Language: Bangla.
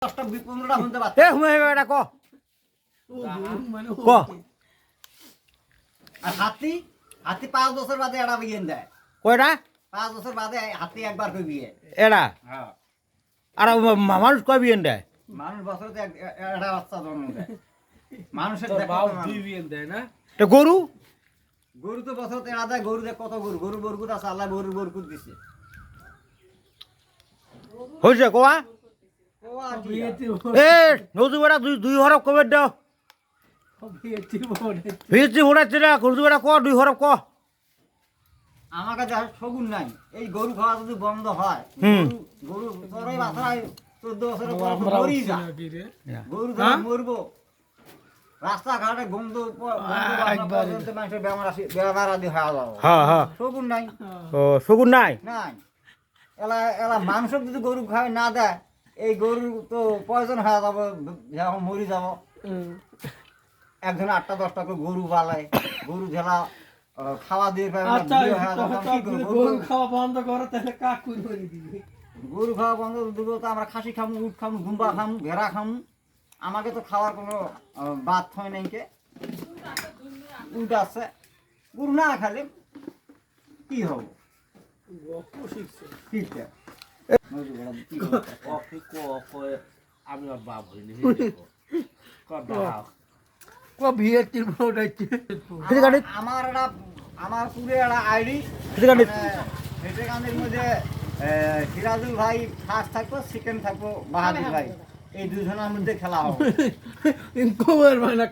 10টা 15টা শুনতে পাচ্ছি। এ হুমে এটা ক ক আর হাতি 5 বছর বাদে এটা বিয়ে দেয়। কয়টা 5 বছর বাদে হাতি একবার করে বিয়ে। এরা হ্যাঁ। আর মানুষ কয় বিয়েন দেয় মানুষ বছরে একটা বাচ্চা জন্ম দেয়। মানুষের দেখো তো গরু গরু তো বছর তেরা দেয়। গরু দেয় কত গরু, গরু বরকুত আছে, আল্লাহ গরুর বরকুত দিছে। হয়েছে কোয়া ও আর কি আর। এ নজু বেড়া দুই হরফ কবে দাও ভিজি উড়াচ্ছে না নজু বেড়া ক 2 হরফ ক আমার কাছে আর শগুন নাই। এই গরু খাওয়া যদি বন্ধ হয়, হুম। গরু তোরই বাছায় 14 বছরের পর তো মরি যা। গরু যখন মরবো, রাস্তাঘাটে গন্ধ পর্যন্ত মানুষের বেমার আদি হয়ে যাবো। হ্যাঁ হ্যাঁ শগুন নাই, ও শগুন নাই নাই। এলা মানুষের যদি গরু খাওয়াই না দেয়, এই গরু তো পয়জন হয়ে যাবো, যখন মরি যাব। একজন 8টা 10টা করে গরু পালায়, গরু ঝেলা খাওয়া দিয়ে পায় না, বিয়ে হয়ে যাবে, তখন কি করবো? গরু খাওয়া বন্ধ করো তাহলে কাকুর করে দিবে। গরু খাওয়া বন্ধ দিব তো আমরা খাসি খামু, উট খামু, গুম্বা খামু, ভেড়া খামু। আমাকে তো খাওয়ার কোনো বাদ হয় নাই কে। উট আছে, গরু না খালে কি হবো? কিটা? কি হবো? আমি আর বাপ হইনি ক বিয়ের তীর উঠাইছে আমার পুরে একটা আইডি হেঁটেগানের মধ্যে সিরাজুল ভাই ফার্স্ট থাকবো, সেকেন্ড থাকবো বাহাদুর ভাই। এই দুজনের মধ্যে খেলা হবে। খবর মানে